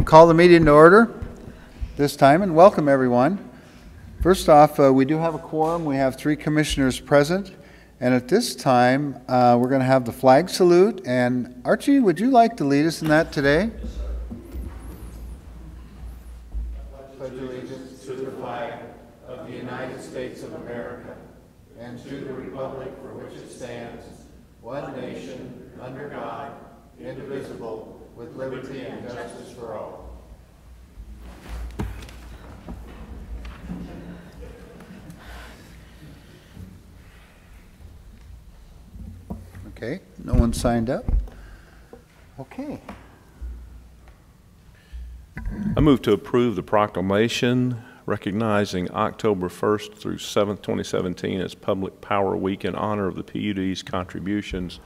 call the meeting to order this time and welcome everyone. First off, we do have a quorum. We have 3 commissioners present. And at this time, we're going to have the flag salute. And Archie, would you like to lead us in that today? I pledge allegiance to the flag of the United States of America and to the republic for which it stands, one nation, under God, indivisible, with liberty and justice for all. Okay, no one signed up. Okay. I move to approve the proclamation recognizing October 1st through 7th, 2017 as Public Power Week in honor of the PUD's contributions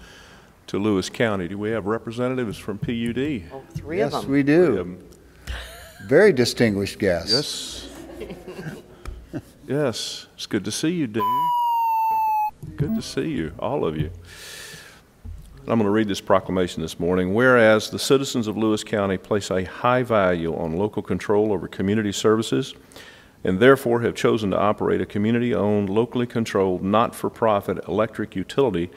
to Lewis County. Do we have representatives from PUD? Oh, 3 of them. Yes, we do. Very distinguished guests. Yes. Yes. It's good to see you, Dean. Good to see you, all of you. I'm going to read this proclamation this morning. Whereas the citizens of Lewis County place a high value on local control over community services and therefore have chosen to operate a community-owned, locally controlled, not-for-profit electric utility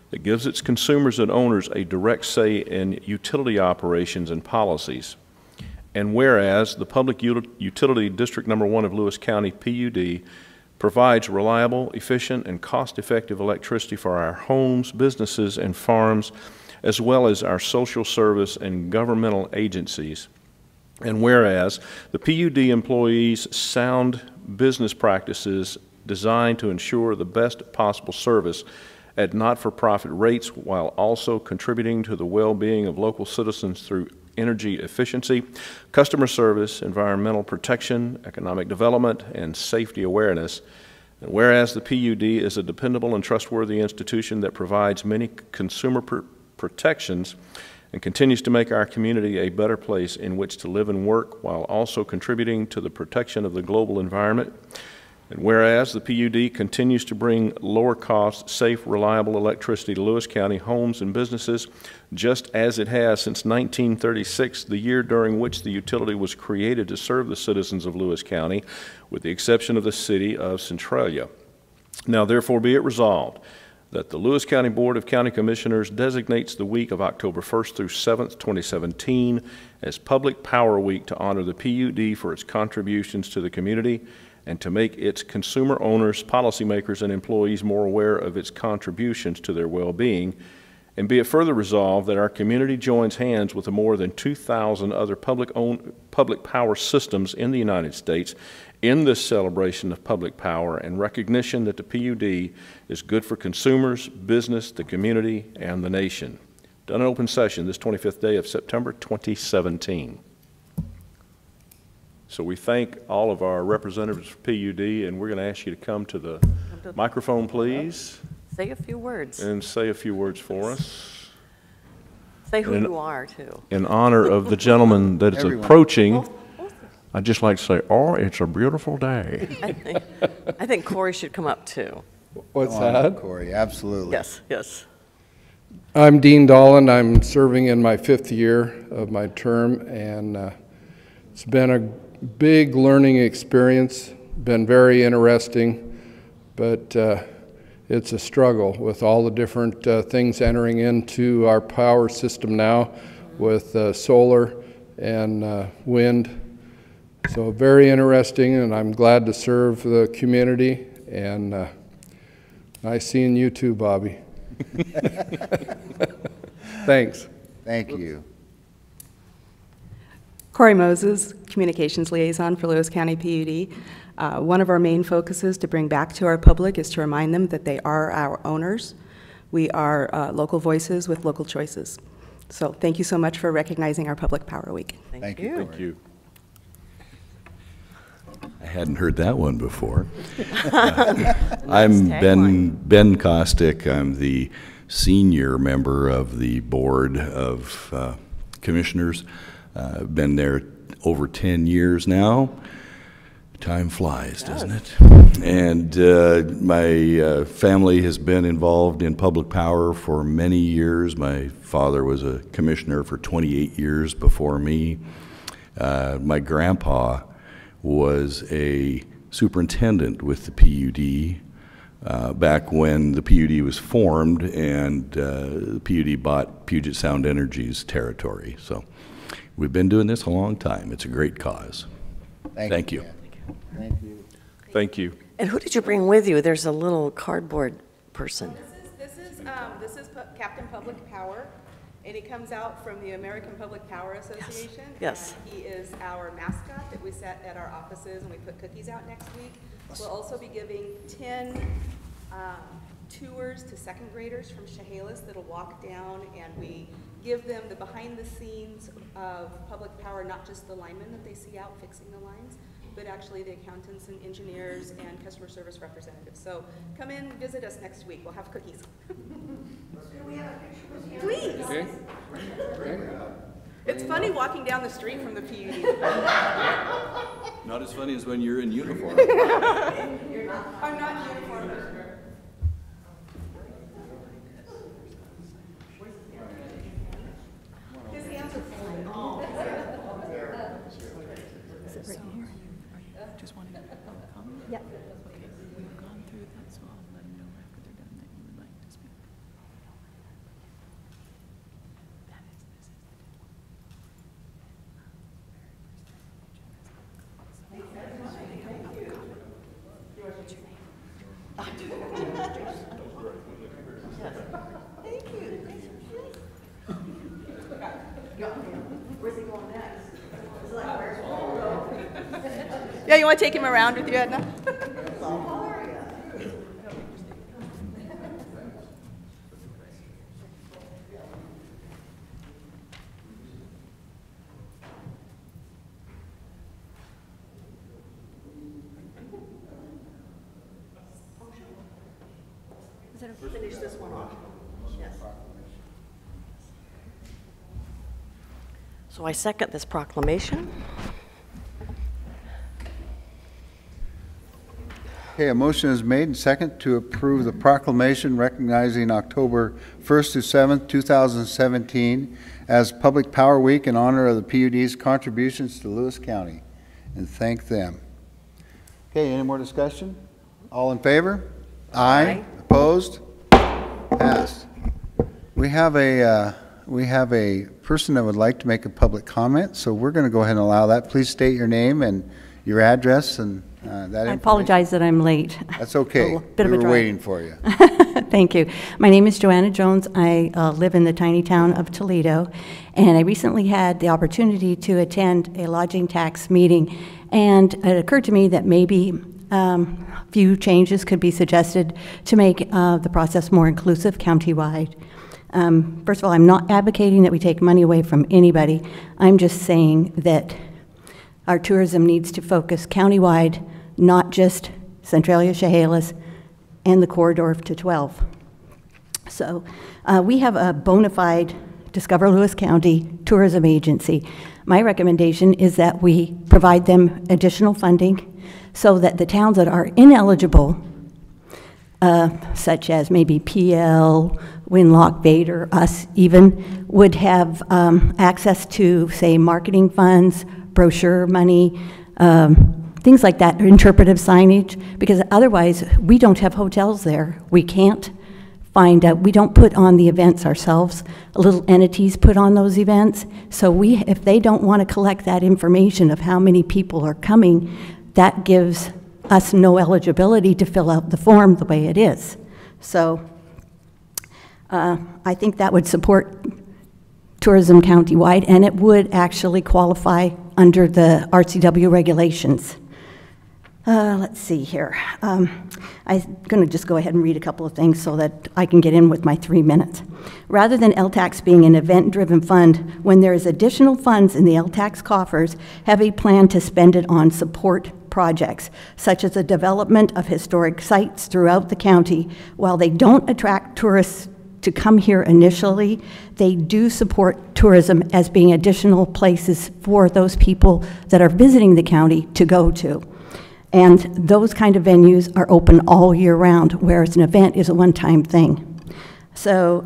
that gives its consumers and owners a direct say in utility operations and policies. And whereas the Public Utility District Number 1 of Lewis County, PUD, provides reliable, efficient, and cost-effective electricity for our homes, businesses, and farms, as well as our social service and governmental agencies. And whereas the PUD employees sound business practices designed to ensure the best possible service at not-for-profit rates while also contributing to the well-being of local citizens through energy efficiency, customer service, environmental protection, economic development, and safety awareness. And whereas the PUD is a dependable and trustworthy institution that provides many consumer protections and continues to make our community a better place in which to live and work while also contributing to the protection of the global environment. And whereas the PUD continues to bring lower cost, safe, reliable electricity to Lewis County homes and businesses, just as it has since 1936, the year during which the utility was created to serve the citizens of Lewis County, with the exception of the city of Centralia. Now therefore be it resolved that the Lewis County Board of County Commissioners designates the week of October 1st through 7th, 2017 as Public Power Week to honor the PUD for its contributions to the community and to make its consumer owners, policymakers, and employees more aware of its contributions to their well-being. And be it further resolved that our community joins hands with the more than 2,000 other public power systems in the United States in this celebration of public power and recognition that the PUD is good for consumers, business, the community, and the nation. Done in open session this 25th day of September 2017. So we thank all of our representatives for PUD, and we're going to ask you to come to the microphone, please. Say a few words. And say a few words for us. Say who you are, too. In honor of the gentleman that is approaching, I'd just like to say, oh, it's a beautiful day. I think Corey should come up, too. What's that? Corey, absolutely. Yes, yes. I'm Dean Dolan. I'm serving in my 5th year of my term, and it's been a big learning experience, been very interesting, but it's a struggle with all the different things entering into our power system now with solar and wind. So very interesting, and I'm glad to serve the community, and nice seeing you too, Bobby. Thanks. Thank you. Corey Moses, Communications Liaison for Lewis County PUD. One of our main focuses to bring back to our public is to remind them that they are our owners. We are local voices with local choices. So thank you so much for recognizing our Public Power Week. Thank you. Thank you. I hadn't heard that one before. I'm Ben Kostick. I'm the senior member of the Board of Commissioners. Been there over 10 years now. Time flies, doesn't it? And my family has been involved in public power for many years. My father was a commissioner for 28 years before me. My grandpa was a superintendent with the PUD back when the PUD was formed, and the PUD bought Puget Sound Energy's territory. So we've been doing this a long time. It's a great cause. Thank you. Thank you. Thank you. And who did you bring with you? There's a little cardboard person. This is Captain Public Power, and he comes out from the American Public Power Association. Yes. And he is our mascot that we set at our offices, and we put cookies out next week. We'll also be giving 10 tours to second graders from Chehalis that'll walk down, and we give them the behind the scenes of public power, not just the linemen that they see out fixing the lines, but actually the accountants and engineers and customer service representatives. So come in, visit us next week. We'll have cookies. Please. Okay. It's funny walking down the street from the PUD. Not as funny as when you're in uniform. I'm not in uniform. His hands are flying. Is it right here? Are you just wanting to comment? Yep. Okay, we've gone through that, so I'll let them know after they're done that you would like to speak. Yeah, you want to take him around with you, Edna? Finish this one off. Yes. So I second this proclamation. Okay, a motion is made and second to approve the proclamation recognizing October 1st to 7th, 2017 as Public Power Week in honor of the PUD's contributions to Lewis County, and thank them. Okay, any more discussion? All in favor? Aye. Opposed? Passed. We have a person that would like to make a public comment, so we're going to go ahead and allow that. Please state your name and your address and that I apologize that I'm late. That's okay. A bit of a We were drive. waiting for you. Thank you. My name is Joanna Jones. I live in the tiny town of Toledo, and I recently had the opportunity to attend a lodging tax meeting, and it occurred to me that maybe a few changes could be suggested to make the process more inclusive countywide. First of all, I'm not advocating that we take money away from anybody. I'm just saying that our tourism needs to focus countywide, not just Centralia, Chehalis, and the corridor to 12. So we have a bona fide Discover Lewis County tourism agency. My recommendation is that we provide them additional funding so that the towns that are ineligible, such as maybe PL, Winlock, Vader, us even, would have access to, say, marketing funds, brochure money, things like that, interpretive signage, because otherwise we don't have hotels there. We can't find out, we don't put on the events ourselves. Little entities put on those events. So if they don't want to collect that information of how many people are coming, that gives us no eligibility to fill out the form the way it is. So I think that would support tourism countywide, and it would actually qualify under the RCW regulations. Let's see here. I'm going to just go ahead and read a couple of things so that I can get in with my 3 minutes. Rather than LTAX being an event-driven fund, when there is additional funds in the LTAX coffers, have a plan to spend it on support projects, such as the development of historic sites throughout the county. While they don't attract tourists to come here initially, they do support tourism as being additional places for those people that are visiting the county to go to. And those kind of venues are open all year round, whereas an event is a one-time thing. So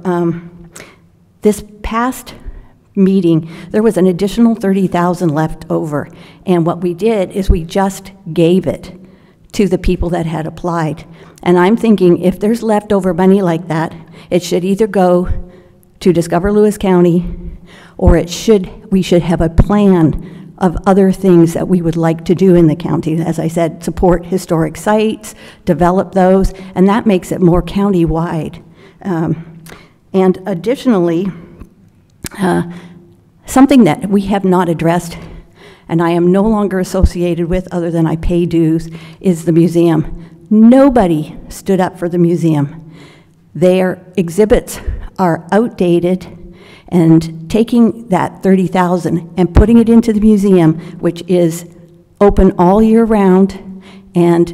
this past meeting, there was an additional 30,000 left over. And what we did is we just gave it to the people that had applied. And I'm thinking if there's leftover money like that, it should either go to Discover Lewis County, or we should have a plan of other things that we would like to do in the county. As I said, support historic sites, develop those, and that makes it more county-wide. And additionally, something that we have not addressed, and I am no longer associated with other than I pay dues, is the museum. Nobody stood up for the museum. Their exhibits are outdated, and taking that 30,000 and putting it into the museum, which is open all year round, and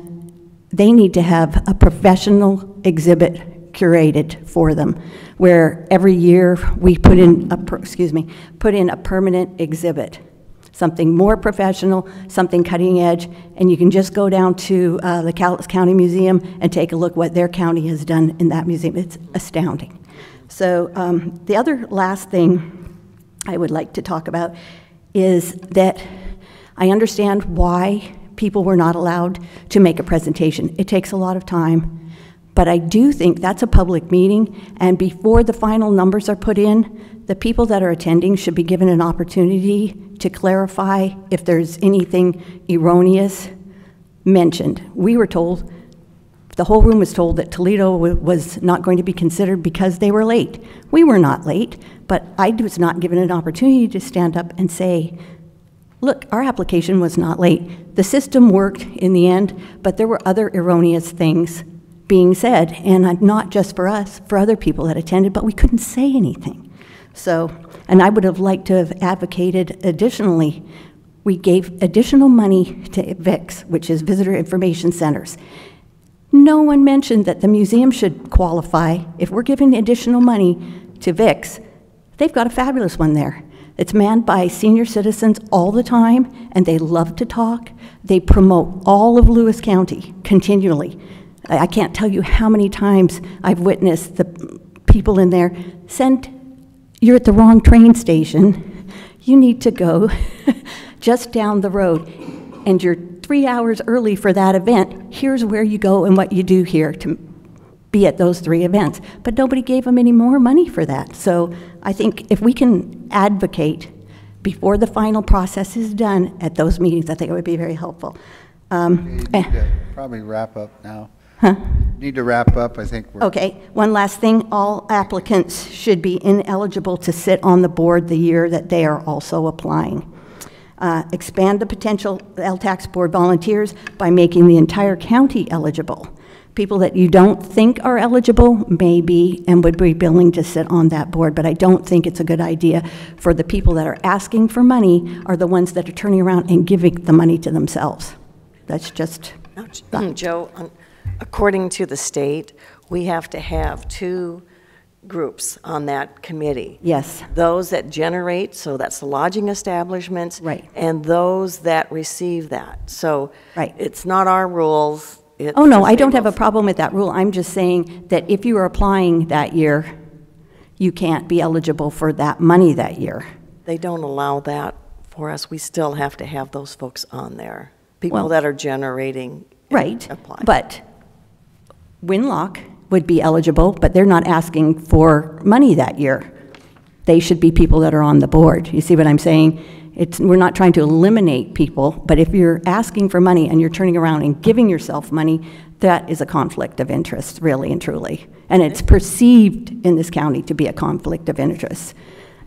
they need to have a professional exhibit curated for them, where every year we put in a permanent exhibit, something more professional, something cutting edge, and you can just go down to the Cowlitz County Museum and take a look what their county has done in that museum. It's astounding. So the other last thing I would like to talk about is that I understand why people were not allowed to make a presentation. It takes a lot of time, but I do think that's a public meeting, and before the final numbers are put in, the people that are attending should be given an opportunity to clarify if there's anything erroneous mentioned. We were told, the whole room was told that Toledo was not going to be considered because they were late. We were not late, but I was not given an opportunity to stand up and say, look, our application was not late. The system worked in the end, but there were other erroneous things being said, and not just for us, for other people that attended, but we couldn't say anything. So, and I would have liked to have advocated additionally, we gave additional money to VICs, which is Visitor Information Centers. No one mentioned that the museum should qualify. If we're giving additional money to VICs, they've got a fabulous one there. It's manned by senior citizens all the time, and they love to talk. They promote all of Lewis County continually. I can't tell you how many times I've witnessed the people in there you're at the wrong train station. You need to go just down the road, and you're 3 hours early for that event. Here's where you go and what you do here to be at those 3 events. But nobody gave them any more money for that. So I think if we can advocate before the final process is done at those meetings, I think it would be very helpful. You need to probably wrap up now. Huh? Need to wrap up, I think. Okay, one last thing. All applicants should be ineligible to sit on the board the year that they are also applying. Expand the potential LTAX board volunteers by making the entire county eligible. People that you don't think are eligible may be and would be willing to sit on that board, but I don't think it's a good idea for the people that are asking for money are the ones that are turning around and giving the money to themselves. That's just... Joe, according to the state, we have to have 2 groups on that committee. Yes. Those that generate, so that's the lodging establishments, right, and those that receive that. So right, it's not our rules. Oh, no, I don't have a problem with that rule. I'm just saying that if you are applying that year, you can't be eligible for that money that year. They don't allow that for us. We still have to have those folks on there. People that are generating. Right, apply. But Winlock would be eligible, but they're not asking for money that year. They should be people that are on the board. You see what I'm saying? We're not trying to eliminate people, but if you're asking for money and you're turning around and giving yourself money, that is a conflict of interest, really and truly. And it's perceived in this county to be a conflict of interest.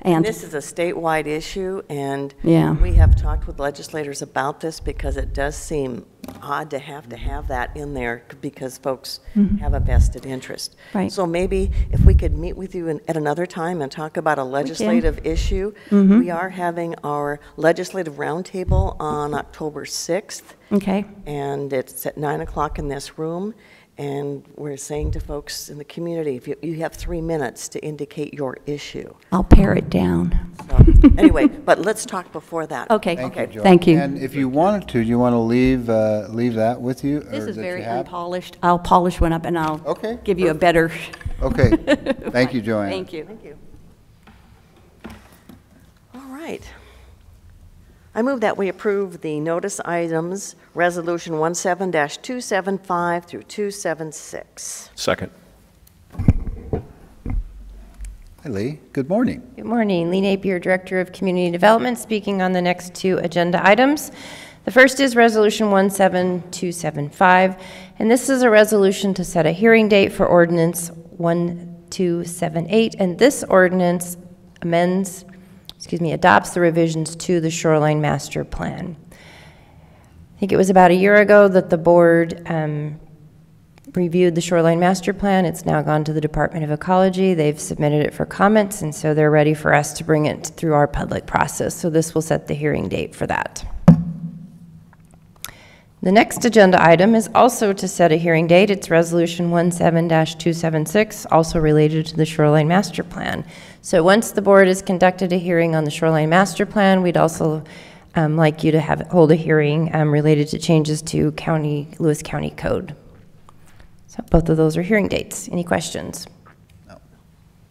And this is a statewide issue, and yeah, we have talked with legislators about this because it does seem odd to have that in there because folks have a vested interest. Right. So maybe if we could meet with you at another time and talk about a legislative issue. We are having our legislative roundtable on October 6th. Okay. And it's at 9 o'clock in this room. And we're saying to folks in the community, if you have 3 minutes to indicate your issue. I'll pare it down. So, anyway, but let's talk before that. Okay. Thank you. And if you wanted to, do you want to leave that with you? This is very unpolished. I'll polish one up and I'll give you a better. Okay. Thank you, Joanne. Thank you. Thank you. right. I move that we approve the notice items, Resolution 17-275 through 276. Second. Hi, Lee. Good morning. Good morning. Lee Napier, Director of Community Development, speaking on the next two agenda items. The first is Resolution 17275, and this is a resolution to set a hearing date for Ordinance 1278, and this ordinance adopts the revisions to the Shoreline Master Plan. I think it was about a year ago that the board reviewed the Shoreline Master Plan. It's now gone to the Department of Ecology. They've submitted it for comments, and so they're ready for us to bring it through our public process. So this will set the hearing date for that. The next agenda item is also to set a hearing date. It's Resolution 17-276, also related to the Shoreline Master Plan. So once the board has conducted a hearing on the Shoreline Master Plan, we'd also like you to hold a hearing related to changes to Lewis County Code. So both of those are hearing dates. Any questions? No.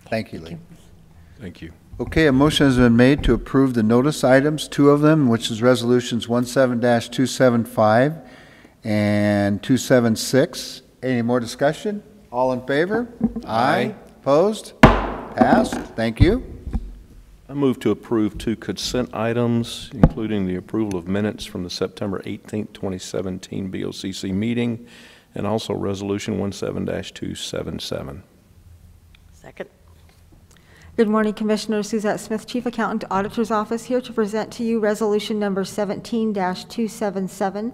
Thank you, Lee. Thank you. Okay, a motion has been made to approve the notice items, two of them, which is Resolutions 17-275 and 276. Any more discussion? All in favor? Aye. Opposed? Passed. Thank you. I move to approve two consent items, including the approval of minutes from the September 18th, 2017 BOCC meeting, and also Resolution 17-277. Second. Good morning, Commissioner. Suzette Smith, Chief Accountant, Auditor's Office, here to present to you Resolution number 17-277.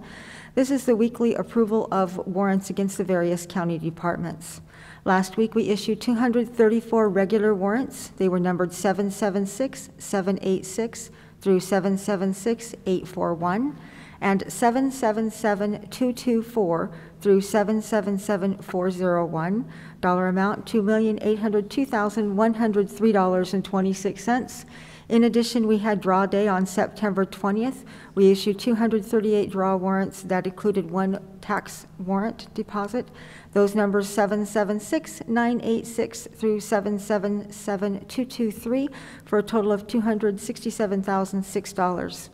This is the weekly approval of warrants against the various county departments. Last week, we issued 234 regular warrants. They were numbered 776, 786 through 776, 841, and 777-224 through 777-401. Dollar amount, $2,802,103.26. In addition, we had draw day on September 20th. We issued 238 draw warrants that included one tax warrant deposit. Those numbers 776-986 through 777-223 for a total of $267,006.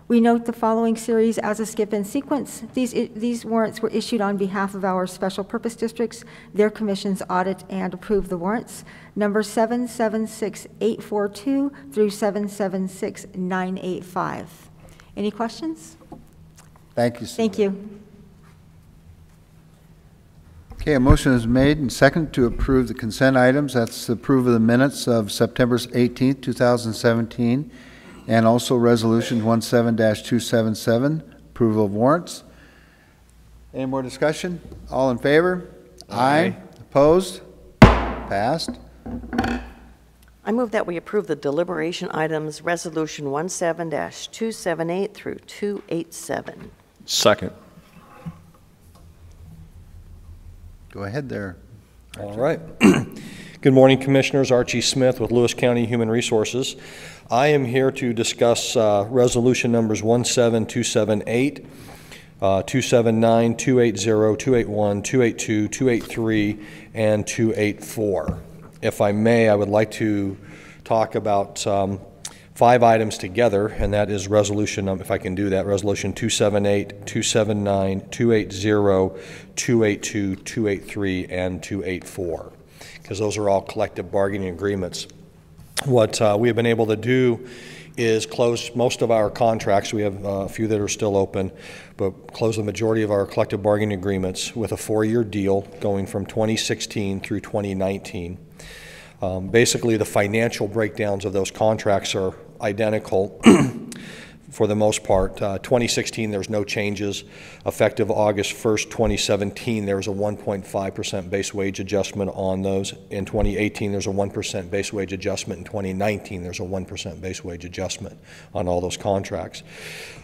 We note the following series as a skip in sequence. These warrants were issued on behalf of our special purpose districts. Their commissions audit and approve the warrants. Number 776842 through 776985. Any questions? Thank you, Suzette. Thank you. Okay, a motion is made and second to approve the consent items. That's the approval of the minutes of September 18th, 2017. And also Resolution 17-277, approval of warrants. Any more discussion? All in favor? Aye. Opposed? Passed. I move that we approve the deliberation items, Resolution 17-278 through 287. Second. Go ahead there. All right. Good morning, Commissioners. Archie Smith with Lewis County Human Resources. I am here to discuss resolution numbers 17278, 279, 280, 281, 282, 283, and 284. If I may, I would like to talk about 5 items together, and that is resolution, if I can do that, resolution 278, 279, 280, 282, 283, and 284, because those are all collective bargaining agreements. What we have been able to do is close most of our contracts. We have a few that are still open, but close the majority of our collective bargaining agreements with a 4-year deal going from 2016 through 2019. Basically, the financial breakdowns of those contracts are identical for the most part. 2016, there's no changes. Effective August 1st, 2017, there was a 1.5% base wage adjustment on those. In 2018, there's a 1% base wage adjustment. In 2019, there's a 1% base wage adjustment on all those contracts.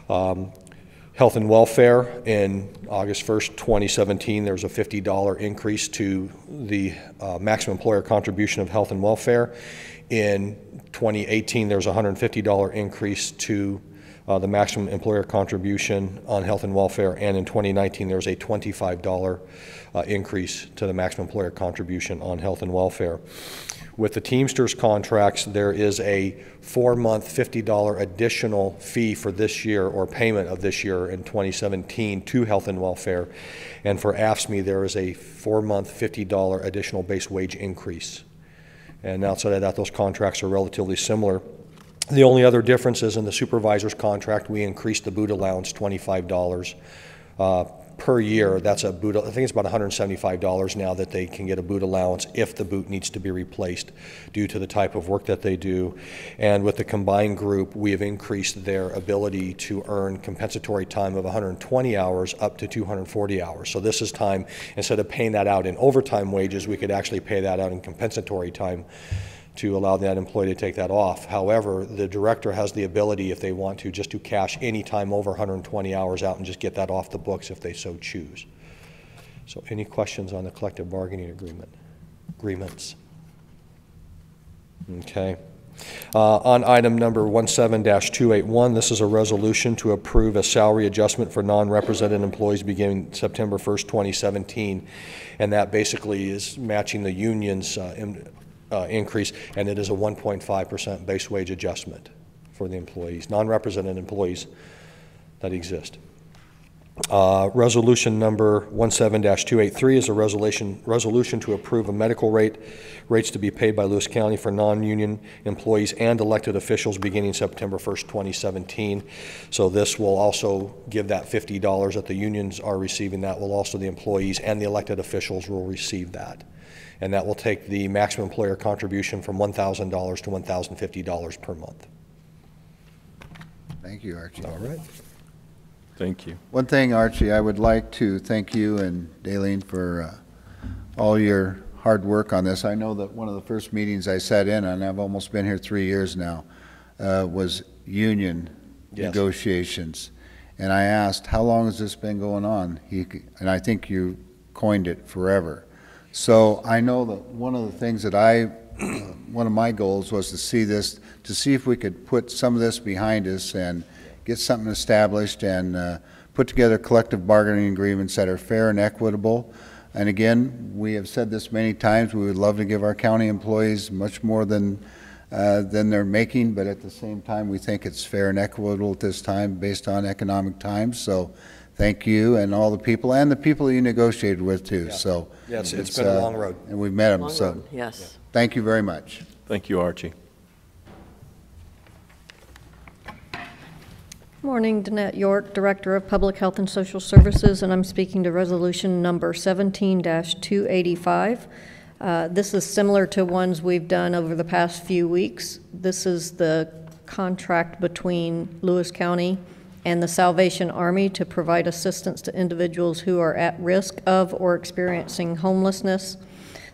Health and welfare, in August 1st, 2017, there was a $50 increase to the maximum employer contribution of health and welfare. In 2018, there was a $150 increase to the maximum employer contribution on health and welfare, and in 2019 there was a $25 increase to the maximum employer contribution on health and welfare. With the Teamsters contracts, there is a 4-month $50 additional fee for this year, or payment of this year in 2017 to health and welfare. And for AFSCME, there is a 4-month $50 additional base wage increase. And outside of that, those contracts are relatively similar. The only other difference is in the supervisor's contract, we increased the boot allowance $25 per year. That's a boot, I think it's about $175 now that they can get a boot allowance if the boot needs to be replaced due to the type of work that they do. And with the combined group, we have increased their ability to earn compensatory time of 120 hours up to 240 hours. So this is time, instead of paying that out in overtime wages, we could actually pay that out in compensatory time to allow that employee to take that off. However, the director has the ability, if they want to, just to cash any time over 120 hours out and just get that off the books if they so choose. So any questions on the collective bargaining agreements? Okay. On item number 17-281, this is a resolution to approve a salary adjustment for non-represented employees beginning September 1st, 2017. And that basically is matching the union's increase, and it is a 1.5% base wage adjustment for the employees, non-represented employees that exist. Resolution number 17-283 is a resolution to approve a medical rates to be paid by Lewis County for non-union employees and elected officials beginning September 1st, 2017. So this will also give that $50 that the unions are receiving. That will also, the employees and the elected officials will receive that. And that will take the maximum employer contribution from $1,000 to $1,050 per month. Thank you, Archie. All right. Thank you. One thing, Archie, I would like to thank you and Daleen for all your hard work on this. I know that one of the first meetings I sat in, and I've almost been here 3 years now, was union negotiations. And I asked, how long has this been going on? And I think you coined it forever. So I know that one of the things that one of my goals was to see if we could put some of this behind us and get something established and put together collective bargaining agreements that are fair and equitable. And again, we have said this many times, we would love to give our county employees much more than they're making, but at the same time, we think it's fair and equitable at this time based on economic times. So thank you and all the people you negotiated with too. Yeah. So yeah, it's been a long road. And we've met them. Long So road, yes. Thank you very much. Thank you, Archie. Morning, Danette York, Director of Public Health and Social Services, and I'm speaking to resolution number 17-285. This is similar to ones we've done over the past few weeks. This is the contract between Lewis County and the Salvation Army to provide assistance to individuals who are at risk of or experiencing homelessness.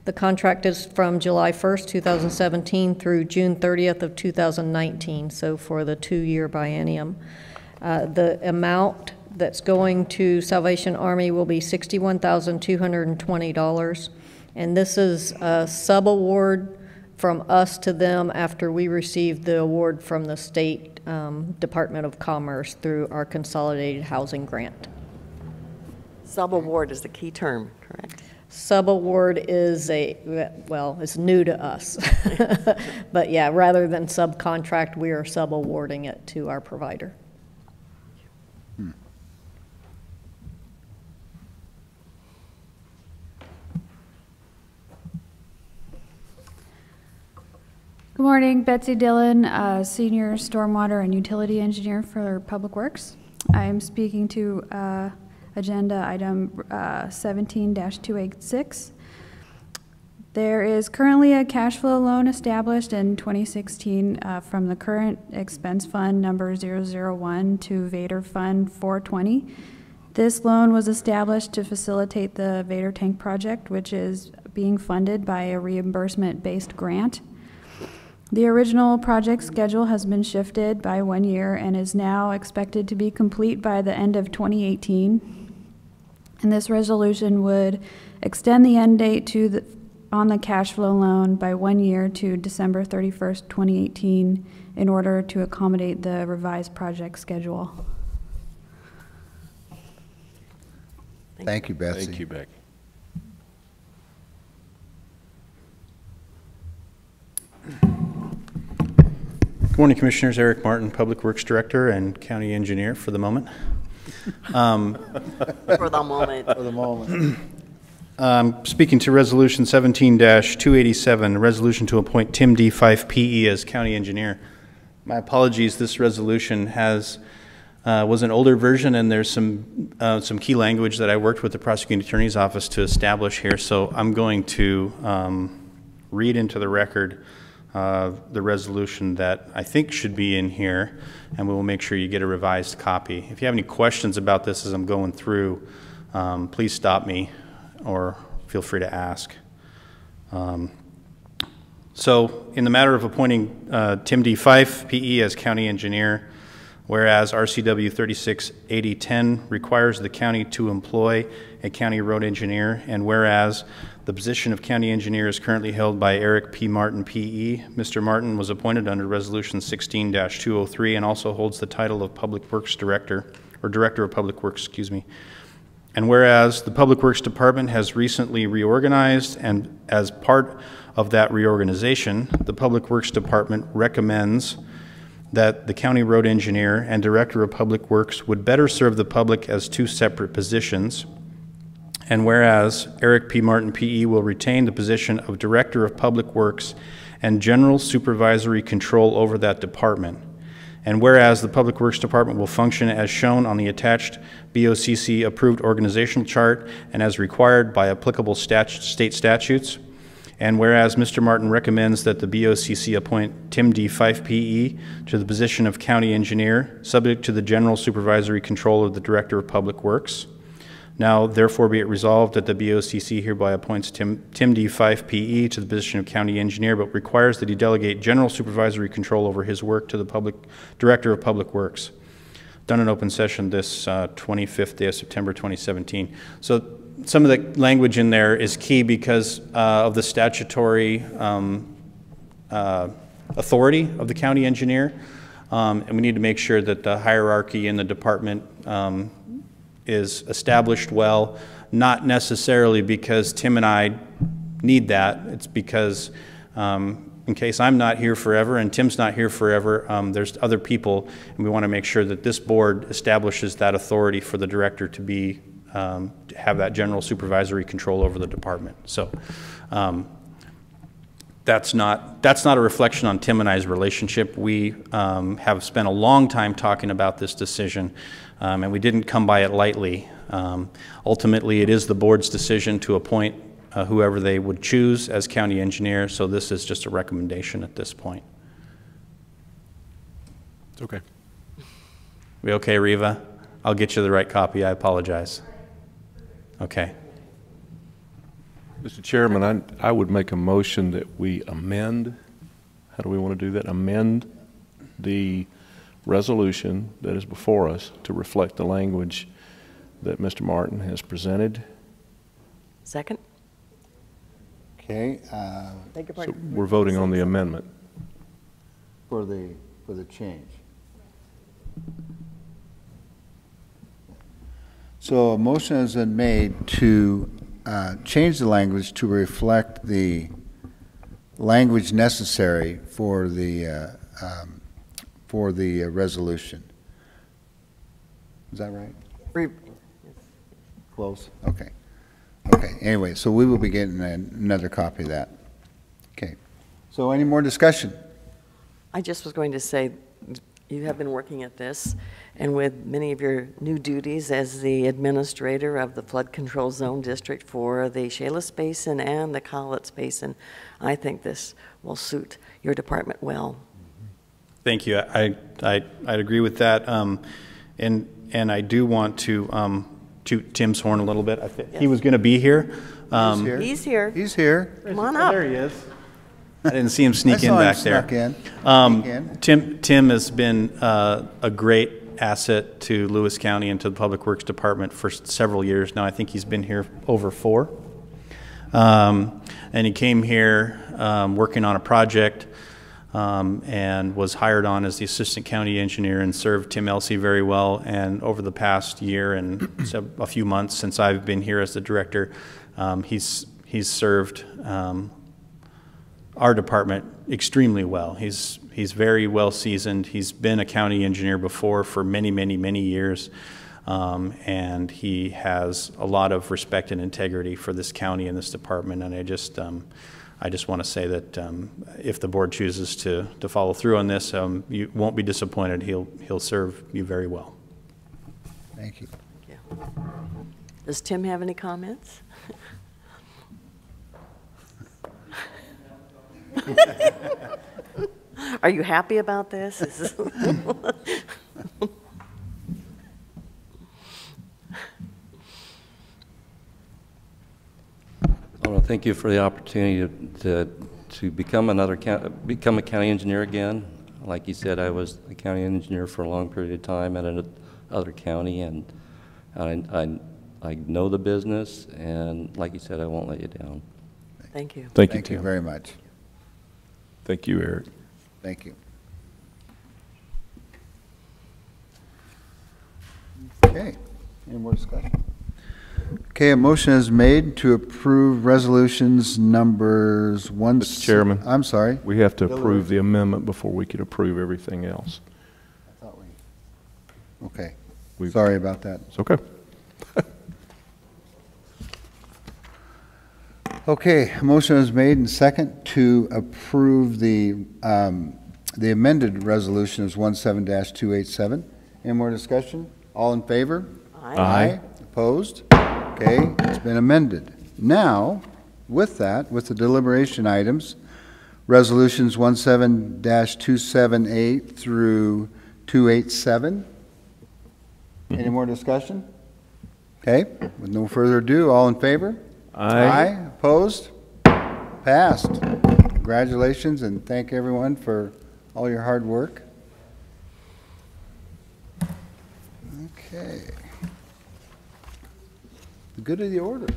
The contract is from July 1st, 2017 through June 30th of 2019, so for the 2-year biennium. The amount that's going to Salvation Army will be $61,220, and this is a sub-award from us to them after we received the award from the State Department of Commerce through our Consolidated Housing Grant. Sub-award is the key term, correct? Sub-award is it's new to us. But yeah, rather than subcontract, we are sub-awarding it to our provider. Good morning, Betsy Dillon, Senior Stormwater and Utility Engineer for Public Works. I am speaking to agenda item 17-286. There is currently a cash flow loan established in 2016 from the current expense fund number 001 to Vader Fund 420. This loan was established to facilitate the Vader Tank project, which is being funded by a reimbursement-based grant. The original project schedule has been shifted by 1 year and is now expected to be complete by the end of 2018. And this resolution would extend the end date to on the cash flow loan by 1 year to December 31st, 2018, in order to accommodate the revised project schedule. Thank you, Betsy. Thank you, Becky. Good morning, Commissioners. Eric Martin, Public Works Director and County Engineer for the moment. For the moment. For the moment. Speaking to Resolution 17-287, a resolution to appoint Tim D. Fife, P.E. as County Engineer. My apologies, this resolution was an older version, and there's some key language that I worked with the Prosecuting Attorney's Office to establish here, so I'm going to read into the record the resolution that I think should be in here, and we will make sure you get a revised copy. If you have any questions about this as I'm going through, please stop me or feel free to ask. So in the matter of appointing Tim D. Fife, P.E. as County Engineer, whereas RCW 368010 requires the county to employ a county road engineer, and whereas the position of county engineer is currently held by Eric P. Martin, P.E. Mr. Martin was appointed under Resolution 16-203 and also holds the title of Public Works Director, or Director of Public Works, excuse me. And whereas the Public Works Department has recently reorganized, and as part of that reorganization, the Public Works Department recommends that the county road engineer and director of public works would better serve the public as two separate positions. And whereas Eric P. Martin, P.E. will retain the position of director of public works and general supervisory control over that department. And whereas the Public Works Department will function as shown on the attached BOCC approved organizational chart and as required by applicable state statutes. And whereas Mr. Martin recommends that the BOCC appoint Tim D. Fife, P.E. to the position of County Engineer, subject to the general supervisory control of the Director of Public Works. Now, therefore, be it resolved that the BOCC hereby appoints Tim D. Fife, P.E. to the position of County Engineer, but requires that he delegate general supervisory control over his work to the Director of Public Works. Done in open session this 25th day of September 2017. So some of the language in there is key because of the statutory authority of the county engineer, and we need to make sure that the hierarchy in the department is established well, not necessarily because Tim and I need that. It's because in case I'm not here forever and Tim's not here forever, there's other people, and we want to make sure that this board establishes that authority for the director to be to have that general supervisory control over the department. So that's not a reflection on Tim and I's relationship. We have spent a long time talking about this decision, and we didn't come by it lightly. Ultimately, it is the board's decision to appoint whoever they would choose as county engineer, so this is just a recommendation at this point. It's okay. We okay, Riva? I'll get you the right copy. I apologize. Okay. Mr. Chairman, I would make a motion that we amend, how do we want to do that? Amend the resolution that is before us to reflect the language that Mr. Martin has presented. Second. Okay. So we're voting on the amendment. For the change. So a motion has been made to change the language to reflect the language necessary for the resolution. Is that right? Close. Okay. Okay. Anyway, so we will be getting another copy of that. Okay. So any more discussion? I just was going to say, you have been working at this, and with many of your new duties as the administrator of the Flood Control Zone District for the Chehalis Basin and the Cowlitz Basin, I think this will suit your department well. Thank you. I'd agree with that, and I do want to toot Tim's horn a little bit. Yes. He was going to be here. He's here. He's here. Come on up. There he is. I didn't see him sneak in back there. Tim has been a great asset to Lewis County and to the Public Works Department for several years now. I think he's been here over 4. And And he came here working on a project and was hired on as the assistant county engineer and served Tim Elsey very well. And over the past year and a few months since I've been here as the director, he's served our department extremely well. He's very well seasoned. He's been a county engineer before for many, many, many years. And he has a lot of respect and integrity for this county and this department. And I just want to say that if the board chooses to follow through on this, you won't be disappointed. He'll serve you very well. Thank you. Yeah. Does Tim have any comments? Are you happy about this? I want to thank you for the opportunity to become a county engineer again. Like you said, I was a county engineer for a long period of time at another county, and I know the business, and like you said, I won't let you down. Thank you. Thank you, Thank you very much. Thank you, Eric. Thank you. Okay, any more discussion? Okay, a motion is made to approve resolutions numbers one. Mr. Chairman. I'm sorry. We have to approve the amendment before we could approve everything else. I thought we. Okay. Sorry about that. It's okay. Okay, a motion is made and second to approve the amended resolution is 17-287. Any more discussion? All in favor? Aye. Aye. Opposed? Okay, it's been amended. Now, with that, with the deliberation items, resolutions 17-278 through 287. Any more discussion? Okay, with no further ado, all in favor? Aye. Aye. Opposed? Passed. Congratulations, and thank everyone for all your hard work. Okay. The good of the order.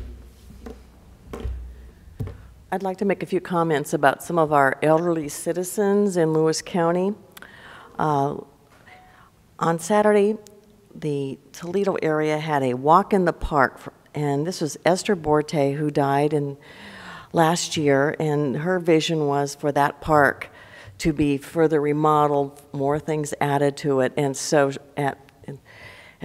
I'd like to make a few comments about some of our elderly citizens in Lewis County. On Saturday, the Toledo area had a walk in the park, and this was Esther Borte, who died last year, and her vision was for that park to be further remodeled, more things added to it. And so at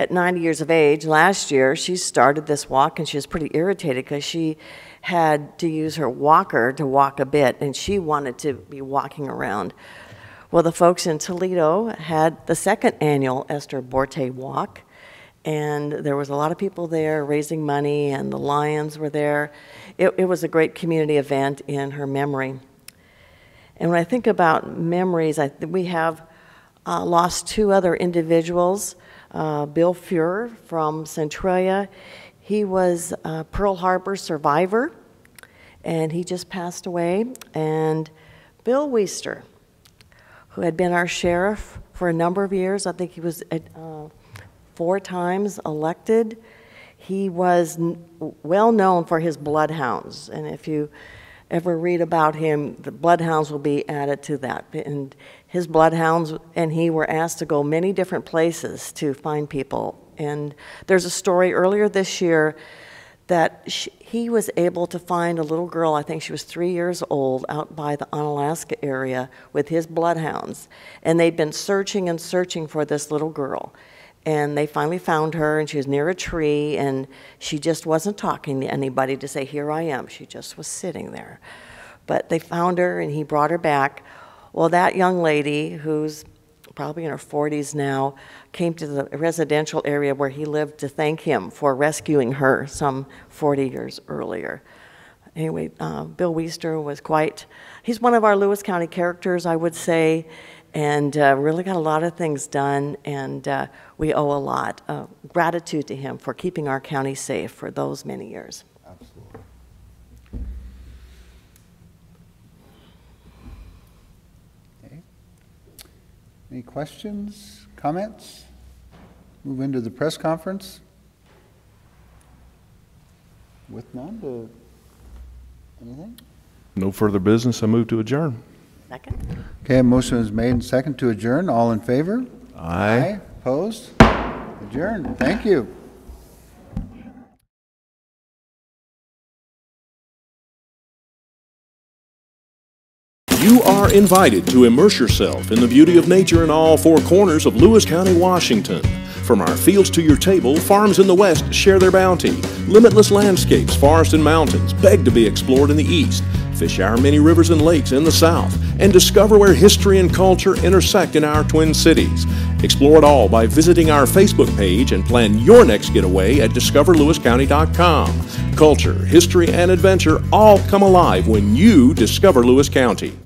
90 years of age, last year, she started this walk, and she was pretty irritated because she had to use her walker to walk a bit, and she wanted to be walking around. Well, the folks in Toledo had the second annual Esther Borte Walk, and there was a lot of people there raising money, and the Lions were there. It was a great community event in her memory. And when I think about memories, we have lost two other individuals. Bill Fuhrer from Centralia. He was a Pearl Harbor survivor, and he just passed away. And Bill Weister, who had been our sheriff for a number of years, I think he was 4 times elected. He was well known for his bloodhounds, and if you ever read about him, the bloodhounds will be added to that. And his bloodhounds and he were asked to go many different places to find people. And there's a story earlier this year that he was able to find a little girl, I think she was 3 years old, out by the Onalaska area with his bloodhounds. And they'd been searching and searching for this little girl. And they finally found her, and she was near a tree, and she just wasn't talking to anybody to say, "Here I am." She just was sitting there. But they found her, and he brought her back. Well, that young lady, who's probably in her 40s now, came to the residential area where he lived to thank him for rescuing her some 40 years earlier. Anyway, Bill Weister was he's one of our Lewis County characters, I would say, and really got a lot of things done, and we owe a lot of gratitude to him for keeping our county safe for those many years. Absolutely. Okay. Any questions, comments? Move into the press conference. With none, anything? No further business. I move to adjourn. Second? Okay, a motion is made and second to adjourn. All in favor? Aye. Opposed? Adjourned. Thank you. You are invited to immerse yourself in the beauty of nature in all four corners of Lewis County, Washington. From our fields to your table, farms in the west share their bounty. Limitless landscapes, forests and mountains beg to be explored in the east. Fish our many rivers and lakes in the south, and discover where history and culture intersect in our twin cities. Explore it all by visiting our Facebook page and plan your next getaway at discoverlewiscounty.com. Culture, history, and adventure all come alive when you discover Lewis County.